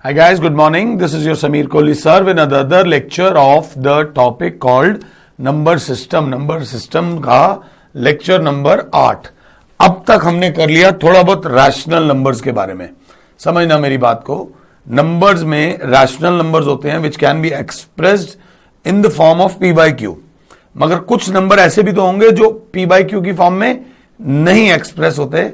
Hi guys, good morning. This is your Sameer Kohli sir with another lecture of the topic called number system. Number system का lecture number 8. अब तक हमने कर लिया थोड़ा बहुत रैशनल नंबर्स के बारे में. समझना मेरी बात को. नंबर्स में रैशनल नंबर्स होते हैं which can be expressed in the form of P by Q. मगर कुछ नंबर ऐसे भी तो होंगे जो पी बाई क्यू की फॉर्म में नहीं एक्सप्रेस होते.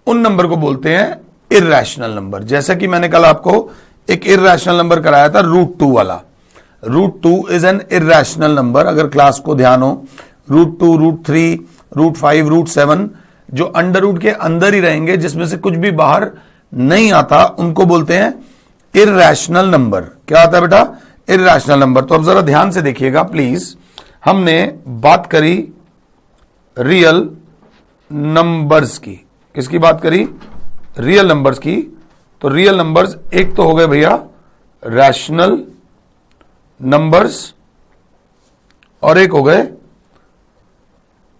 उन नंबर को बोलते हैं इर्रैशनल नंबर. जैसा कि मैंने कल आपको एक इर्रैशनल नंबर कराया था √2 वाला. √2 इज एन इर्रैशनल नंबर. अगर क्लास को ध्यान हो, √2, √3, √5, √7 जो अंडर रूट के अंदर ही रहेंगे, जिसमें से कुछ भी बाहर नहीं आता, उनको बोलते हैं इर्रैशनल नंबर. क्या आता है बेटा? इर्रैशनल नंबर. तो अब जरा ध्यान से देखिएगा प्लीज. हमने बात करी रियल नंबर्स की. किसकी बात करी? रियल नंबर्स की. तो रियल नंबर्स एक तो हो गए भैया रैशनल नंबर्स और एक हो गए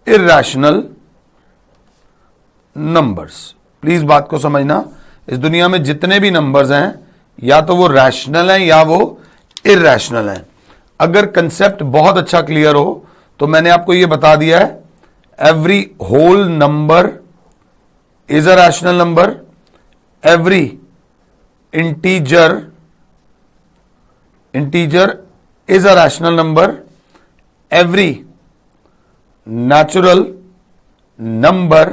इर्रैशनल नंबर्स. प्लीज बात को समझना. इस दुनिया में जितने भी नंबर्स हैं या तो वो रैशनल हैं या वो इर्रैशनल हैं. अगर कंसेप्ट बहुत अच्छा क्लियर हो तो मैंने आपको ये बता दिया है, every whole number is a rational number, every integer is a rational number, every natural number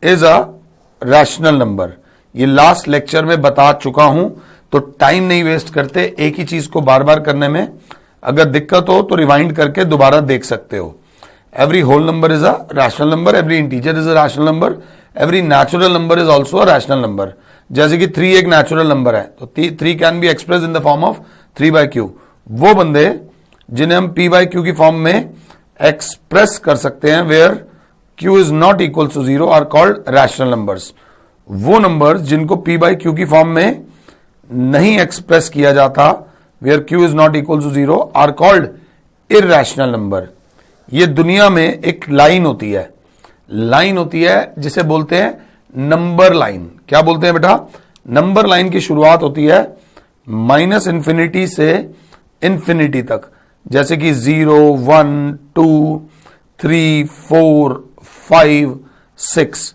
is a rational number. ये लास्ट लेक्चर में बता चुका हूं, तो टाइम नहीं वेस्ट करते एक ही चीज को बार बार करने में. अगर दिक्कत हो तो रिवाइंड करके दोबारा देख सकते हो. Every whole number is a rational number, every integer is a rational number, every natural number is also a rational number. जैसे कि 3 एक नेचुरल नंबर है, तो 3 can be express in the form of 3 by Q. वो बंदे जिन्हें हम p by Q की फॉर्म में एक्सप्रेस कर सकते हैं, where q is not equal to 0 are called rational numbers. वो नंबर्स जिनको p बाई क्यू की फॉर्म में नहीं एक्सप्रेस किया जाता, where q is not equal to 0 are called irrational number. ये दुनिया में एक लाइन होती है जिसे बोलते हैं नंबर लाइन. क्या बोलते हैं बेटा? नंबर लाइन की शुरुआत होती है -∞ से इंफिनिटी तक. जैसे कि 0, 1, 2, 3, 4, 5, 6,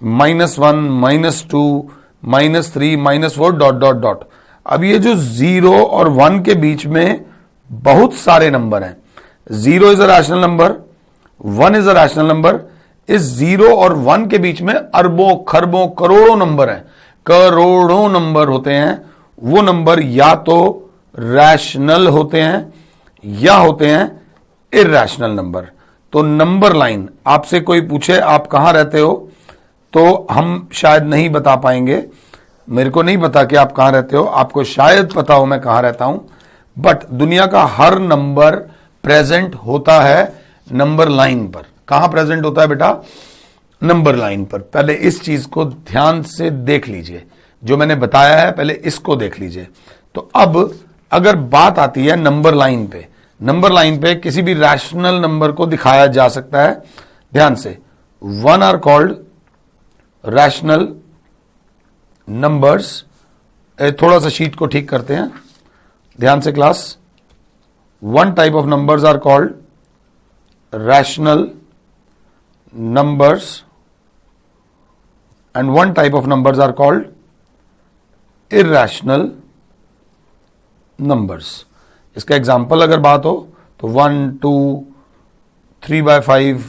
-1, -2, -3, -4 डॉट डॉट डॉट. अब ये जो 0 और 1 के बीच में बहुत सारे नंबर हैं. 0 is a rational number, 1 is a rational number. इस 0 और 1 के बीच में अरबों खरबों करोड़ों नंबर हैं. करोड़ों नंबर होते हैं. वो नंबर या तो रैशनल होते हैं या होते हैं इर्रैशनल नंबर. तो नंबर लाइन, आपसे कोई पूछे आप कहां रहते हो, तो हम शायद नहीं बता पाएंगे. मेरे को नहीं पता कि आप कहां रहते हो, आपको शायद पता हो मैं कहां रहता हूं. बट दुनिया का हर नंबर प्रेजेंट होता है नंबर लाइन पर. कहां प्रेजेंट होता है बेटा? नंबर लाइन पर. पहले इस चीज को ध्यान से देख लीजिए, जो मैंने बताया है पहले इसको देख लीजिए. तो अब अगर बात आती है नंबर लाइन पे, नंबर लाइन पे किसी भी रैशनल नंबर को दिखाया जा सकता है. ध्यान से, 1 आर कॉल्ड रैशनल नंबर्स. थोड़ा सा शीट को ठीक करते हैं, ध्यान से class. 1 type of numbers are called rational numbers and 1 type of numbers are called irrational numbers. इसका एग्जाम्पल अगर बात हो तो 1, 2, 3/5,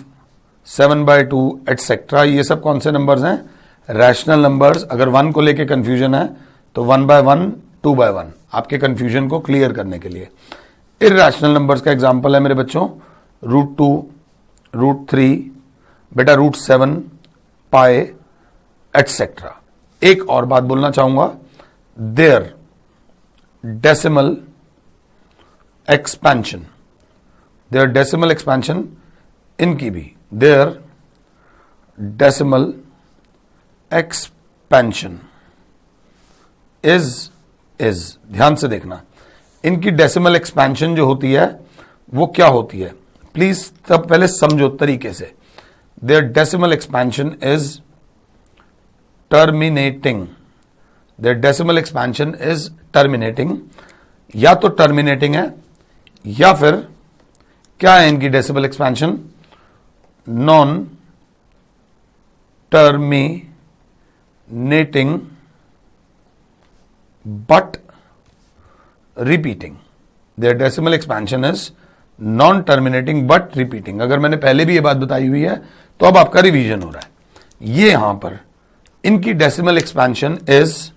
7/2 एटसेट्रा, ये सब कौन से नंबर्स हैं? Rational numbers. अगर 1 को लेके कंफ्यूजन है तो 1/1, 2/1, आपके कंफ्यूजन को क्लियर करने के लिए. इर्रैशनल नंबर्स का एग्जाम्पल है मेरे बच्चों √2, √3, बेटा √7, पाए एटसेट्रा. एक और बात बोलना चाहूंगा, देयर डेसिमल एक्सपेंशन, इनकी भी देयर डेसिमल एक्सपेंशन इज. ध्यान से देखना, इनकी डेसिमल एक्सपेंशन जो होती है वो क्या होती है, प्लीज तब पहले समझो तरीके से. Their decimal expansion is terminating their decimal expansion is terminating, या तो टर्मिनेटिंग है या फिर क्या है इनकी decimal expansion, non terminating but repeating. Their decimal expansion is non terminating but repeating. अगर मैंने पहले भी ये बात बताई हुई है तो अब आपका रिवीजन हो रहा है। ये यहां पर इनकी decimal expansion is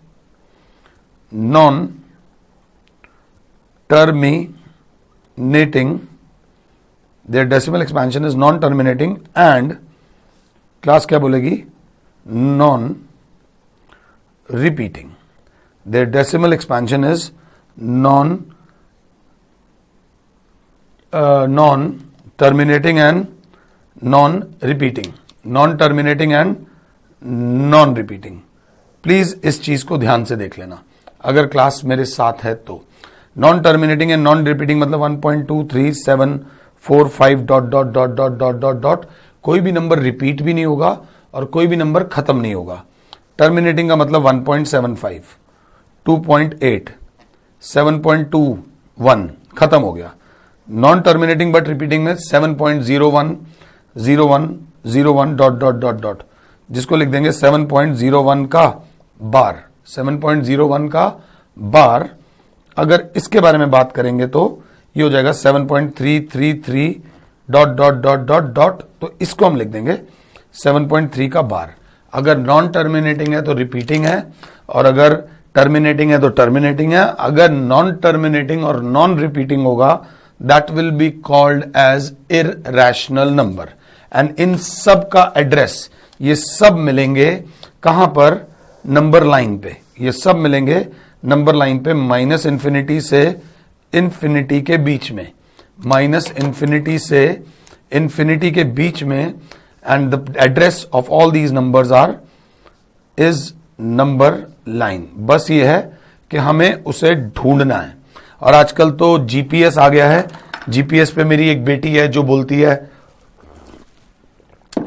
non terminating, their decimal expansion is non terminating and class क्या बोलेगी, non repeating. Their decimal expansion is non terminating and non repeating, non terminating and non repeating. Please इस चीज को ध्यान से देख लेना अगर क्लास मेरे साथ है तो। Non terminating and non repeating मतलब 1.23745 dot dot dot dot dot dot dot, कोई भी नंबर रिपीट भी नहीं होगा और कोई भी नंबर खत्म नहीं होगा। टर्मिनेटिंग का मतलब 1.75, 2.8, 7.21 खत्म हो गया। नॉन टर्मिनेटिंग बट रिपीटिंग में 7.01, 01, 01 डॉट डॉट डॉट डॉट, जिसको लिख देंगे 7.01 का बार, 7.01 का बार। अगर इसके बारे में बात करेंगे तो ये हो जाएगा 7.333 dot dot dot dot dot, तो इसको हम लिख देंगे 7.3 का बार। अगर नॉन टर्मिनेटिंग है तो रिपीटिंग है, और अगर टर्मिनेटिंग है तो टर्मिनेटिंग है। अगर नॉन टर्मिनेटिंग और नॉन रिपीटिंग होगा that will be called as irrational number. And इन सब का एड्रेस, ये सब मिलेंगे कहां पर, नंबर लाइन पे। ये सब मिलेंगे नंबर लाइन पे, माइनस इंफिनिटी से इंफिनिटी के बीच में, माइनस इंफिनिटी से इंफिनिटी के बीच में। And the address of all these numbers are is number line. बस ये है कि हमें उसे ढूंढना है। और आजकल तो जीपीएस आ गया है। जीपीएस पे मेरी एक बेटी है जो बोलती है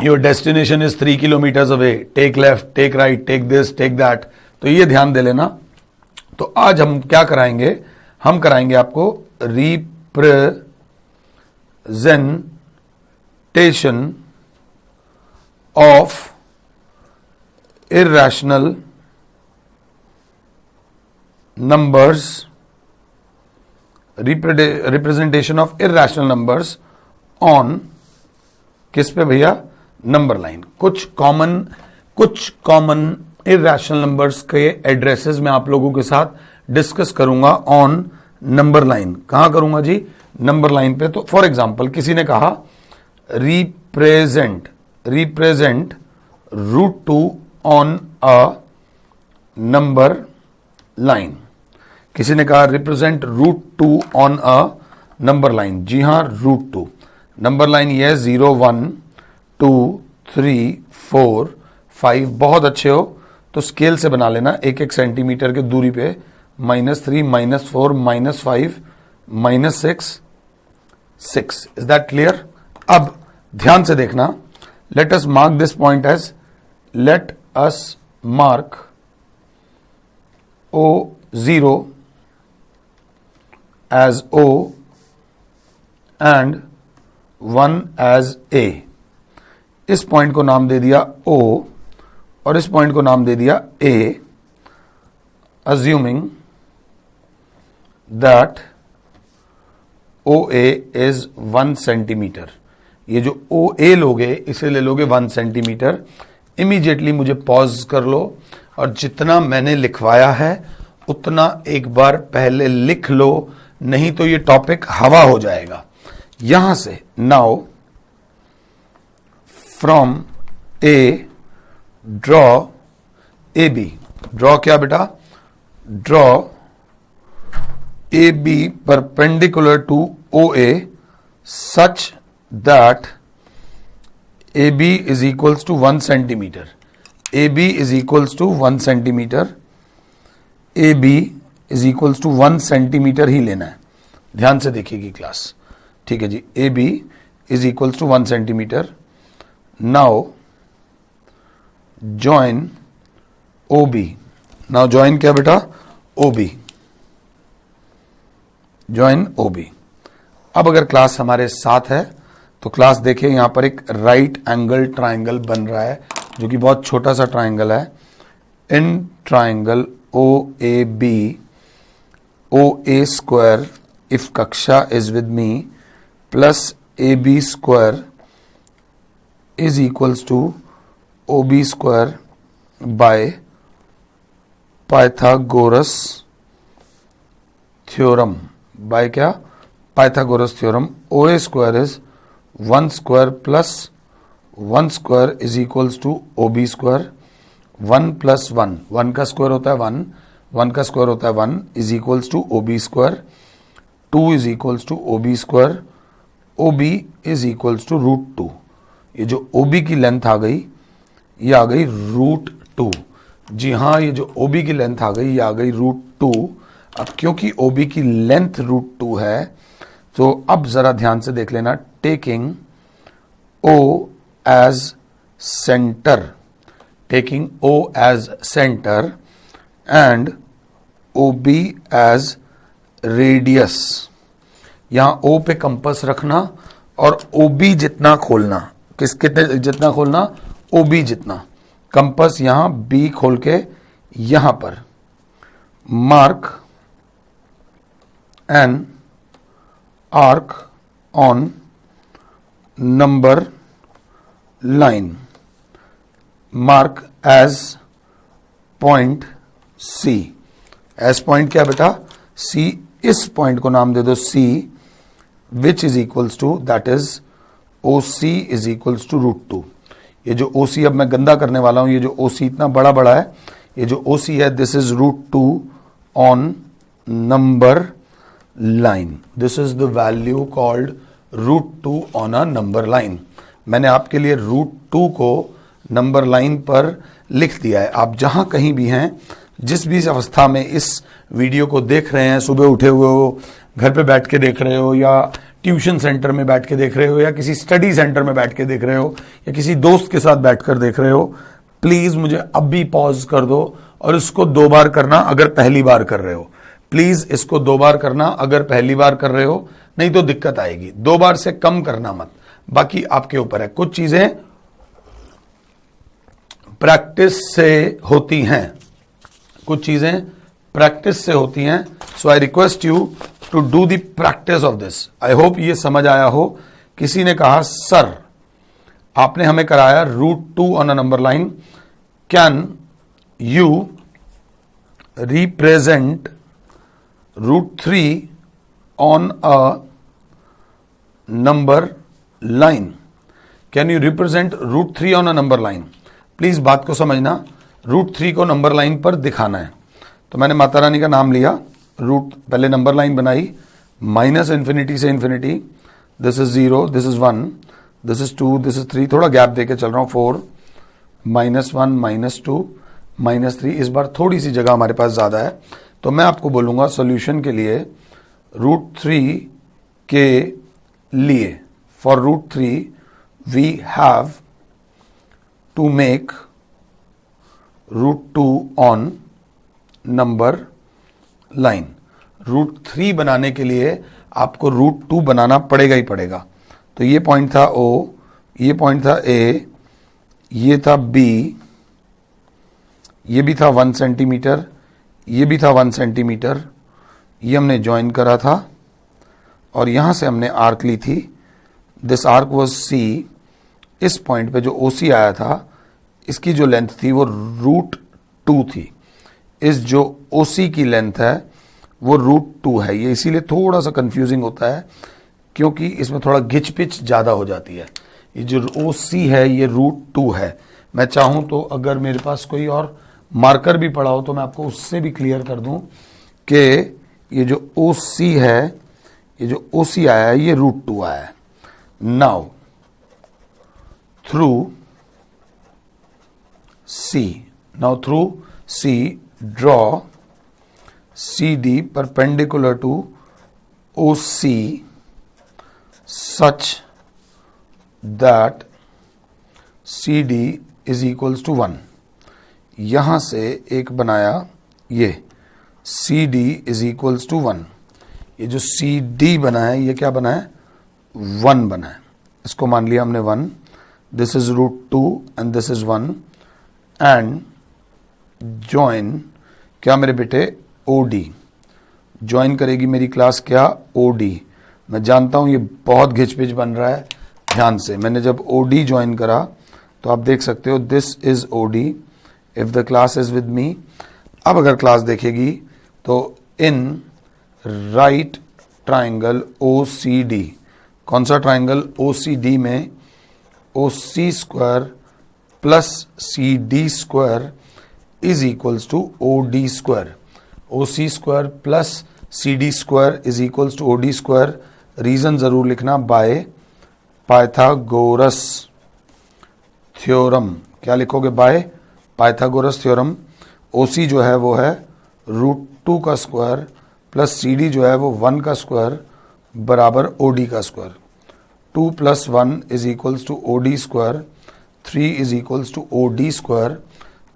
your destination is 3 kilometres away, take left, take right, take this, take that. तो ये ध्यान दे लेना। तो आज हम क्या कराएंगे, हम कराएंगे आपको representation of irrational numbers, representation of irrational numbers on किस पे भैया, नंबर लाइन। कुछ कॉमन इररेशनल नंबर्स के एड्रेसेस मैं आप लोगों के साथ डिस्कस करूंगा ऑन नंबर लाइन। कहां करूंगा जी, नंबर लाइन पे। तो फॉर एग्जांपल किसी ने कहा represent √2 on a number line. किसी ने कहा represent √2 on a number line. जी हां, √2 नंबर लाइन ये 0, 1, 2, 3, 4, 5। बहुत अच्छे हो तो स्केल से बना लेना, एक एक सेंटीमीटर के दूरी पे, -3, -4, -5, -6, 6। Is that clear? अब ध्यान से देखना, let us mark this point as, let us mark O0 as O and 1 as A। इस पॉइंट को नाम दे दिया O और इस पॉइंट को नाम दे दिया A, assuming that OA is 1 centimetre. ये जो OA लोगे इसे ले लोगे 1 सेंटीमीटर। इमीडिएटली मुझे पॉज कर लो और जितना मैंने लिखवाया है उतना एक बार पहले लिख लो, नहीं तो ये टॉपिक हवा हो जाएगा। यहां से now from A draw A B. Draw क्या बेटा, draw A B perpendicular to O A such that A B is equals to 1 centimetre. A B is equals to 1 centimetre. A B is equals to 1 centimetre ही लेना है। ध्यान से देखिएगी class, ठीक है जी। A B is equals to 1 centimetre. Now join O B. Now join क्या बेटा, ओबी, ज्वाइन ओबी। अब अगर क्लास हमारे साथ है तो क्लास देखिए, यहां पर एक राइट एंगल ट्राइंगल बन रहा है जो कि बहुत छोटा सा ट्राइंगल है। In triangle O A B, O A square if कक्षा is with me plus A B square is equals to O B square by Pythagoras theorem. By क्या, Pythagoras theorem. O A square is 1 square plus 1 square is equals to O B square. 1 प्लस 1, 1 का square होता है 1, 1 का square होता है 1 is equals to O B square. 2 is equals to O B square. O B is equals to √2। ये जो O B की लेंथ आ गई, ये आ गई √2। जी हाँ, ये जो ओ बी की लेंथ आ गई, ये आ गई √2। अब क्योंकि ओ बी की लेंथ √2 है, तो अब जरा ध्यान से देख लेना। Taking O as centre, taking O as centre and O B as radius. यहां ओ पे कंपास रखना और ओ बी जितना खोलना। कितने जितना खोलना, ओ बी जितना। कंपास यहां बी खोल के यहां पर mark an arc on number line, mark as point C. As point क्या बेटा, सी। इस पॉइंट को नाम दे दो C, which is equals to, that is O C is equals to √2। ये जो ओ सी अब मैं गंदा करने वाला हूं, ये जो ओ सी इतना बड़ा बड़ा है, ये जो ओ सी है, this is √2 on number line. This is the value called √2 on a number line. मैंने आपके लिए √2 को नंबर लाइन पर लिख दिया है। आप जहां कहीं भी हैं, जिस भी अवस्था में इस वीडियो को देख रहे हैं, सुबह उठे हुए हो, घर पे बैठ के देख रहे हो, या ट्यूशन सेंटर में बैठ के देख रहे हो, या किसी स्टडी सेंटर में बैठ के देख रहे हो, या किसी दोस्त के साथ बैठकर देख रहे हो, प्लीज मुझे अब भी पॉज कर दो और इसको 2 बार करना अगर पहली बार कर रहे हो। प्लीज इसको 2 बार करना अगर पहली बार कर रहे हो, नहीं तो दिक्कत आएगी। 2 बार से कम करना मत, बाकी आपके ऊपर है। कुछ चीजें प्रैक्टिस से होती हैं, कुछ चीजें प्रैक्टिस से होती हैं। So I request you to do the practice of this. I hope ये समझ आया हो। किसी ने कहा सर आपने हमें कराया √2 on a number line, can you represent √3 on a number line? Can you represent √3 on a number line? Please बात को समझना, √3 को नंबर लाइन पर दिखाना है। तो मैंने माता रानी का नाम लिया, पहले नंबर लाइन बनाई, -∞ से infinity. This is 0, this is 1, this is 2, this is 3। थोड़ा गैप देके चल रहा हूं। 4, -1, -2, -3। इस बार थोड़ी सी जगह हमारे पास ज्यादा है, तो मैं आपको बोलूंगा सॉल्यूशन के लिए √3 के लिए, for √3 we have to make √2 on number line. √3 बनाने के लिए आपको √2 बनाना पड़ेगा ही पड़ेगा। तो ये पॉइंट था O, ये पॉइंट था A, ये था B, ये भी था 1 सेंटीमीटर, ये भी था 1 सेंटीमीटर। ये हमने ज्वाइन करा था और यहां से हमने आर्क ली थी। This arc was C। इस पॉइंट पे जो OC आया था, इसकी जो लेंथ थी वो √2 थी। इस जो OC की लेंथ है वो √2 है। ये इसीलिए थोड़ा सा कंफ्यूजिंग होता है, क्योंकि इसमें थोड़ा घिच पिच ज्यादा हो जाती है। ये जो OC है ये √2 है। मैं चाहूं तो अगर मेरे पास कोई और मार्कर भी पड़ा हो तो मैं आपको उससे भी क्लियर कर दूं कि ये जो OC है, ये जो OC आया है ये √2 आया है। Now through C, draw CD perpendicular to OC such that CD is equals to 1। यहां से एक बनाया ये C D is equals to 1। ये जो सी डी बना है ये क्या बना है, 1 बना है। इसको मान लिया हमने 1, this is √2 and this is 1 and join क्या मेरे बेटे, OD। ज्वाइन करेगी मेरी क्लास क्या, OD। मैं जानता हूं ये बहुत घिचपिच बन रहा है, ध्यान से। मैंने जब OD ज्वाइन करा तो आप देख सकते हो this is OD if the class is with मी। अब अगर क्लास देखेगी तो इन राइट ट्राइंगल OCD, कौन सा ट्राइंगल, OCD में OC square plus CD square is equals to OD square. OC square plus CD square is equals to OD square. Reason जरूर लिखना, bye Pythagoras theorem. क्या लिखोगे, bye Pythagoras theorem. OC जो है वो है √2 का स्क्वायर प्लस CD जो है वो 1 का स्क्वायर बराबर OD का square. 2 + 1 is equals to OD square, 3 is equals to OD square.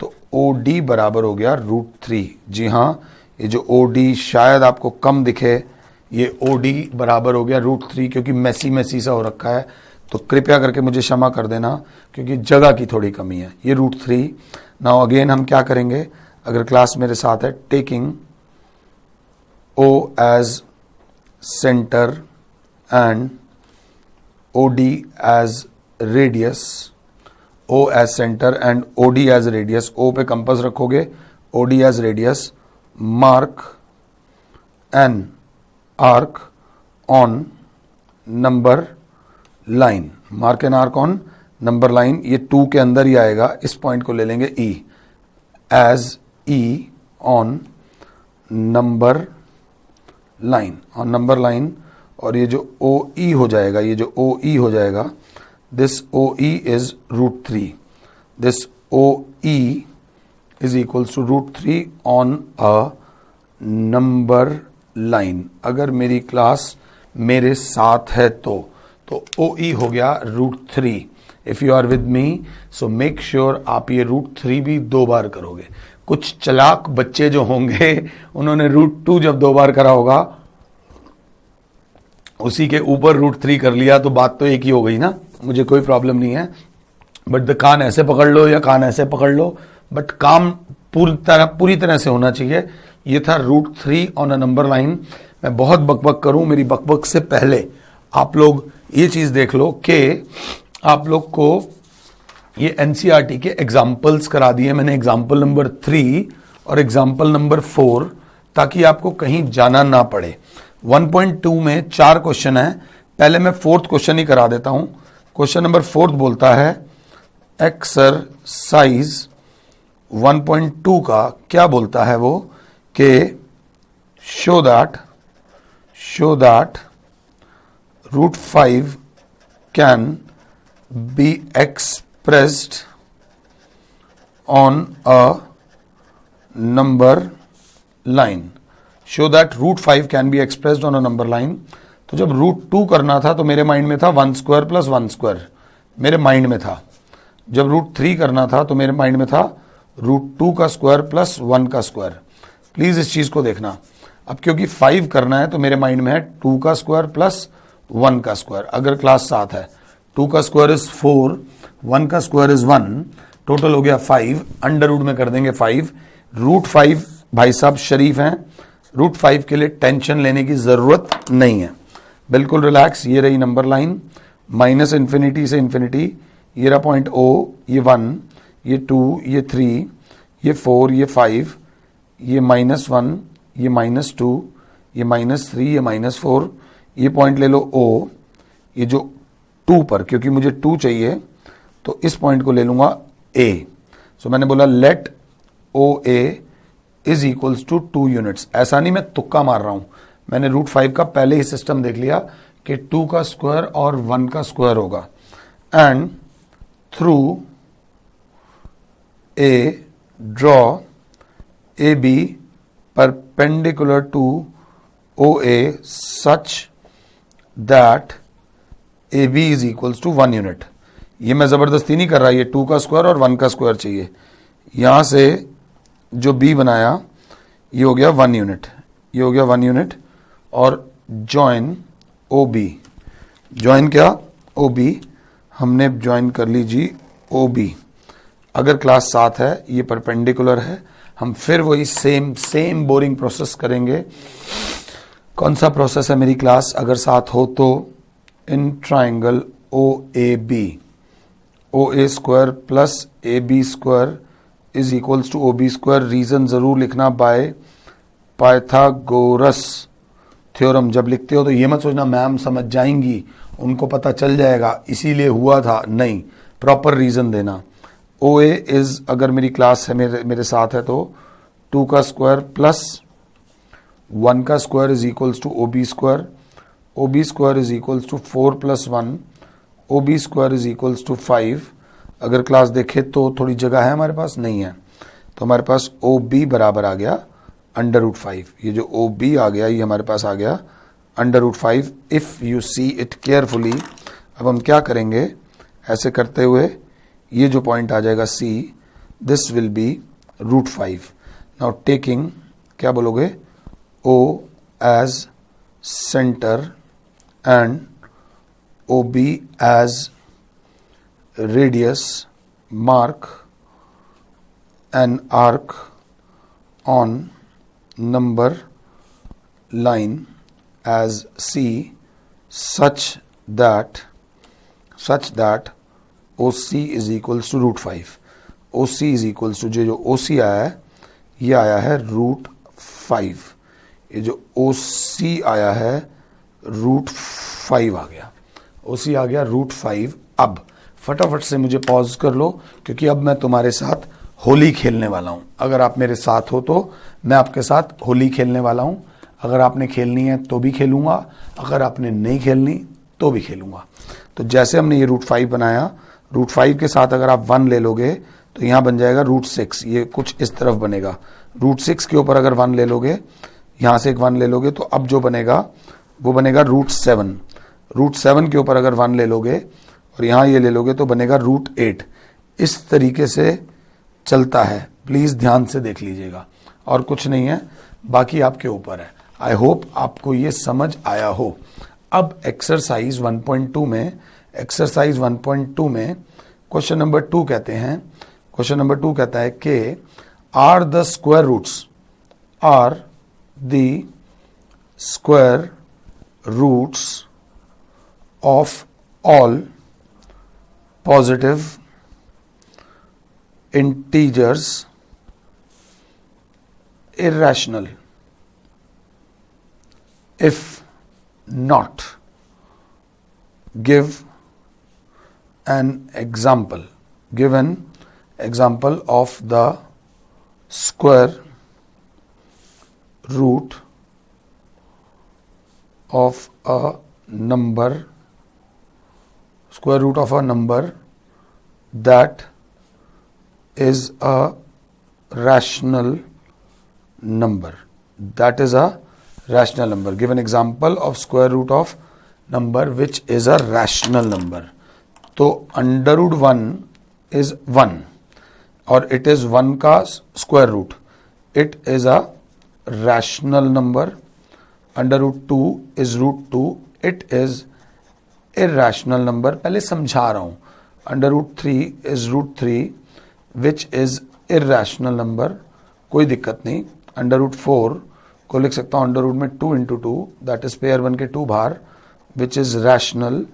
तो OD बराबर हो गया √3। जी हाँ, ये जो OD शायद आपको कम दिखे, ये OD बराबर हो गया √3, क्योंकि मैसी सा हो रखा है, तो कृपया करके मुझे क्षमा कर देना क्योंकि जगह की थोड़ी कमी है। ये √3। नाउ अगेन हम क्या करेंगे, अगर क्लास मेरे साथ है, taking O as center and OD as radius, O as center and OD as radius। O पे कंपास रखोगे, OD as radius, mark an arc on number line, mark an arc on number line। ये 2 के अंदर ही आएगा, इस point को ले लेंगे E, as E on number line, और नंबर लाइन, और ये जो OE हो जाएगा, ये जो OE हो जाएगा, this OE is √3। This OE is equals to √3 on a number line. अगर मेरी क्लास मेरे साथ है तो OE हो गया √3। If you are with me so make sure आप ये √3 भी 2 बार करोगे। कुछ चालाक बच्चे जो होंगे उन्होंने √2 जब 2 बार करा होगा, उसी के ऊपर √3 कर लिया, तो बात तो एक ही हो गई ना, मुझे कोई प्रॉब्लम नहीं है। बट द कान ऐसे पकड़ लो या कान ऐसे पकड़ लो, बट काम पूरी तरह से होना चाहिए। ये था √3 ऑन अ नंबर लाइन। मैं बहुत बकबक करूं, मेरी बकबक से पहले आप लोग ये चीज देख लो कि आप लोग को ये NCERT के एग्जाम्पल्स करा दिए मैंने, एग्जाम्पल नंबर 3 और एग्जाम्पल नंबर 4, ताकि आपको कहीं जाना ना पड़े। 1.2 में 4 क्वेश्चन है, पहले मैं 4th क्वेश्चन ही करा देता हूं। क्वेश्चन नंबर 4 बोलता है एक्सरसाइज 1.2 का क्या बोलता है वो, कि show that √5 can be expressed on a number line। show that √5 can be expressed on a number line। तो जब √2 करना था तो मेरे माइंड में था 1 स्क्वायर प्लस 1 स्क्वायर, मेरे माइंड में था। जब √3 करना था तो मेरे माइंड में था √2 का स्क्वायर प्लस 1 का स्क्वायर। प्लीज इस चीज को देखना। अब क्योंकि 5 करना है तो मेरे माइंड में है 2 का स्क्वायर प्लस 1 का स्क्वायर। अगर क्लास 7 है, 2 का स्क्वायर इज 4, 1 का स्क्वायर इज 1, टोटल हो गया 5, अंडर रूट में कर देंगे 5। √5 भाई साहब शरीफ हैं, √5 के लिए टेंशन लेने की जरूरत नहीं है, बिल्कुल रिलैक्स। ये रही नंबर लाइन, -∞ से इन्फिनिटी, ये रहा पॉइंट O, ये 1, ये 2, ये 3, ये 4, ये 5, ये -1, ये -2, ये -3, ये -4, ये पॉइंट ले लो O, ये जो 2 पर, क्योंकि मुझे 2 चाहिए तो इस पॉइंट को ले लूंगा A। सो मैंने बोला let OA is equals to 2 units. ऐसा नहीं मैं तुक्का मार रहा हूं, मैंने √5 का पहले ही सिस्टम देख लिया कि 2 का स्क्वायर और 1 का स्क्वायर होगा। And through A draw AB perpendicular to OA such that AB is equals to 1 unit. ये मैं जबरदस्ती नहीं कर रहा, ये 2 का स्क्वायर और 1 का स्क्वायर चाहिए। यहां से जो B बनाया ये हो गया 1 यूनिट, ये हो गया 1 यूनिट। और जॉइन ओ बी, ज्वाइन क्या, ओ बी, हमने ज्वाइन कर ली जी ओ बी। अगर क्लास 7 है, ये परपेंडिकुलर है, हम फिर वही सेम बोरिंग प्रोसेस करेंगे। कौन सा प्रोसेस है मेरी क्लास अगर 7 हो तो, in triangle O A B, O A square plus A B square is equals to O B square. Reason जरूर लिखना, बाय पाइथागोरस थ्योरम। जब लिखते हो तो ये मत सोचना मैम समझ जाएंगी, उनको पता चल जाएगा इसीलिए हुआ था, नहीं, प्रॉपर रीजन देना। ओ ए इज, अगर मेरी क्लास है मेरे साथ है तो 2 का स्क्वायर प्लस 1 का square is equals to O B square. O B square is equals to 4 plus 1, O B square is equals to 5। अगर क्लास देखे तो थोड़ी जगह है हमारे पास, नहीं है, तो हमारे पास ओ बी बराबर आ गया √5। ये जो ओ बी आ गया ये हमारे पास आ गया √5 if you see it carefully. अब हम क्या करेंगे, ऐसे करते हुए ये जो पॉइंट आ जाएगा C, this will be √5। Now taking, क्या बोलोगे, O as centre and O B as radius, mark an arc on number line as C such that OC is equals to √5। OC is equals to, जो OC आया है ये आया है √5, ये जो OC आया है √5 आ गया, OC आ गया √5। अब फटाफट से मुझे पॉज कर लो क्योंकि अब मैं तुम्हारे साथ होली खेलने वाला हूं। अगर आप मेरे साथ हो तो मैं आपके साथ होली खेलने वाला हूं। अगर आपने खेलनी है तो भी खेलूंगा, अगर आपने नहीं खेलनी तो भी खेलूंगा। तो जैसे हमने ये √5 बनाया, √5 के साथ अगर आप 1 ले लोगे तो यहां बन जाएगा √6, ये कुछ इस तरफ बनेगा। √6 के ऊपर अगर 1 ले लोगे, यहां से एक 1 ले लोगे, तो अब जो बनेगा वो बनेगा √7। √7 के ऊपर अगर 1 ले लोगे और यहां ये ले लोगे तो बनेगा √8। इस तरीके से चलता है, प्लीज ध्यान से देख लीजिएगा, और कुछ नहीं है, बाकी आपके ऊपर है। आई होप आपको ये समझ आया हो। अब एक्सरसाइज 1.2 में क्वेश्चन नंबर 2 कहते हैं, क्वेश्चन नंबर 2 कहता है कि are the square roots of all positive integers irrational? If not, give an example. Give an example of the square root of a number, square root of a number that is a rational number. That is a rational number. Give an example of square root of number which is a rational number. तो √1 is 1 और it is 1 का square root. It is a rational number. √2 is √2. It is irrational number. पहले समझा रहा हूं। √3 is √3 which is irrational number, कोई दिक्कत नहीं। √4 को लिख सकता हूं अंडर रूट में 2 into 2, दैट इज पेयर 1 के 2 बार, विच इज रैशनल,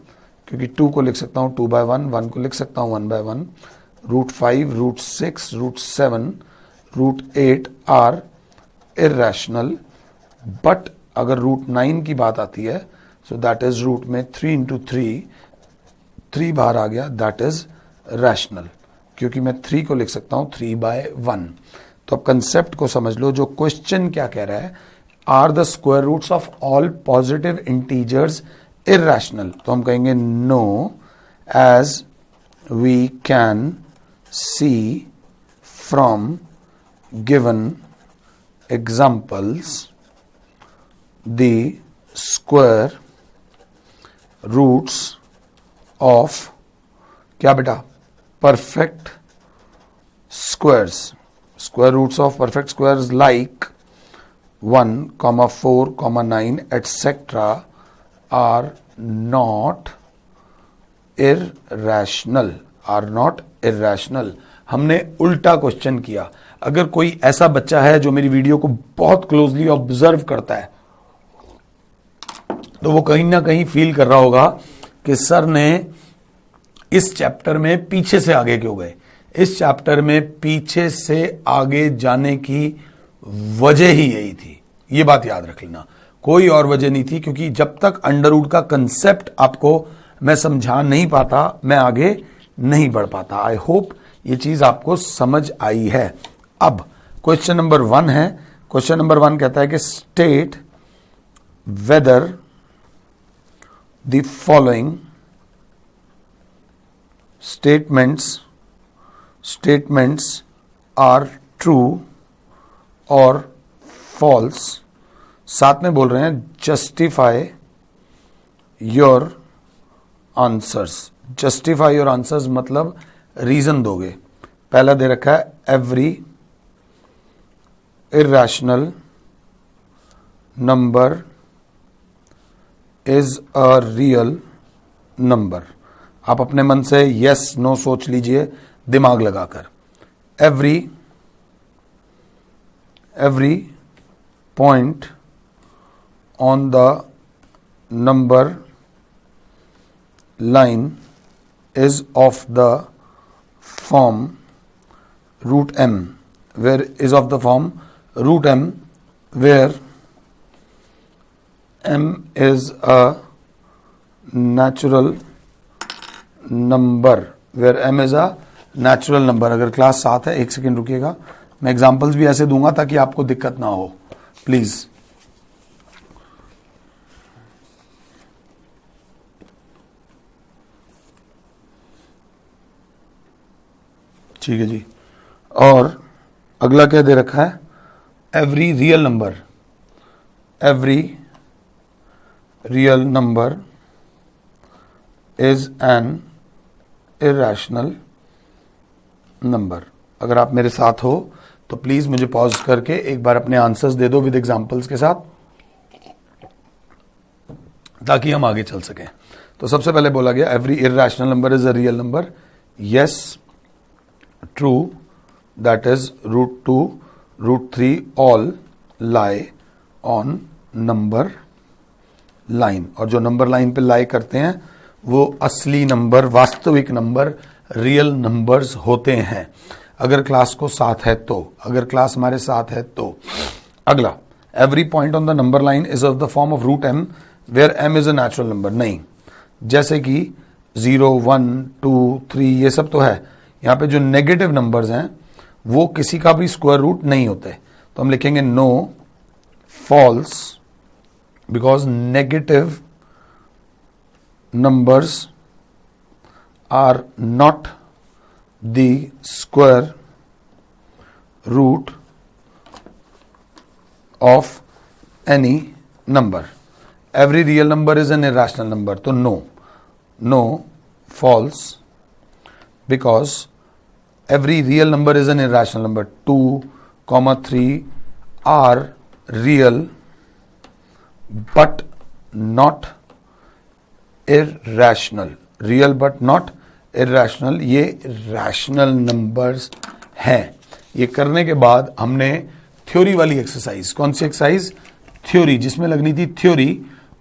क्योंकि 2 को लिख सकता हूं 2/1, 1 को लिख सकता हूं 1/1। √5, √6, √7, √8 आर इर्रेशनल, बट अगर √9 की बात आती है सो दैट इज रूट में 3 into 3 बार आ गया, दैट इज रैशनल, क्योंकि मैं 3 को लिख सकता हूं 3/1। तो अब कंसेप्ट को समझ लो, जो क्वेश्चन क्या कह रहा है, are the square roots of all positive integers irrational, तो हम कहेंगे no, as we can see from given examples the square roots of क्या बेटा, perfect squares, square roots of perfect squares like 1,4,9 etc. are not irrational. हमने उल्टा question किया. अगर कोई ऐसा बच्चा है जो मेरी वीडियो को बहुत क्लोजली ऑब्जर्व करता है तो वो कहीं ना कहीं फील कर रहा होगा कि सर ने इस चैप्टर में पीछे से आगे क्यों गए. इस चैप्टर में पीछे से आगे जाने की वजह ही यही थी. ये बात याद रख लेना, कोई और वजह नहीं थी, क्योंकि जब तक अंडर रूट का कंसेप्ट आपको मैं समझा नहीं पाता मैं आगे नहीं बढ़ पाता. आई होप ये चीज आपको समझ आई है. अब क्वेश्चन नंबर 1 है. क्वेश्चन नंबर 1 कहता है कि state whether the following statements are true और फॉल्स. साथ में बोल रहे हैं justify your answers. Justify your answers मतलब रीजन दोगे. पहला दे रखा है every irrational number is a real number. आप अपने मन से यस नो सोच लीजिए दिमाग लगाकर. Every point on the number line is of the form root m, where is of the form root m, where m is a natural number. where m is a natural number. अगर class 7 है, 1 second रुकिएगा, मैं examples भी ऐसे दूंगा ताकि आपको दिक्कत ना हो. प्लीज ठीक है जी. और अगला क्या दे रखा है, every real number is an irrational number. अगर आप मेरे साथ हो तो प्लीज मुझे पॉज करके एक बार अपने आंसर्स दे दो विद एग्जांपल्स के साथ, ताकि हम आगे चल सकें. तो सबसे पहले बोला गया every irrational number is a real number. Yes, true, that is root 2, root 3 all lie on number line. और जो नंबर लाइन पे लाई करते हैं वो असली नंबर, वास्तविक नंबर, रियल नंबर्स होते हैं. अगर क्लास को साथ है तो, अगर क्लास हमारे साथ है तो. अगला, every point on the number line is of the form of root m, where m is a natural number. नहीं, जैसे कि 0, 1, 2, 3 ये सब तो है. यहां पे जो नेगेटिव नंबर्स हैं वो किसी का भी स्क्वायर रूट नहीं होते. तो हम लिखेंगे no, false, because negative numbers are not the square root of any number. Every real number is an irrational number. तो no, false, because every real number is an irrational number. 2, 3 are real but not irrational. Real but not irrational, ये rational numbers हैं. ये करने के बाद हमने theory वाली exercise, कौन सी एक्सरसाइज, थ्योरी, जिसमें लगनी थी थ्योरी,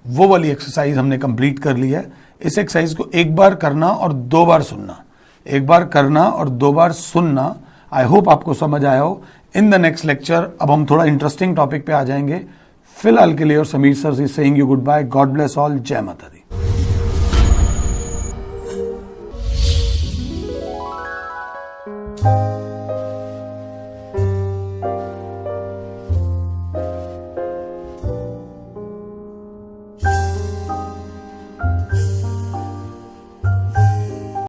वो वाली एक्सरसाइज हमने कंप्लीट कर ली है. इस एक्सरसाइज को एक बार करना और 2 बार सुनना, एक बार करना और 2 बार सुनना. आई होप आपको समझ आया हो. इन द नेक्स्ट लेक्चर अब हम थोड़ा इंटरेस्टिंग टॉपिक पे आ जाएंगे. फिलहाल के लिए और Sameer sir is saying you good bye. God bless all. जय माता दी.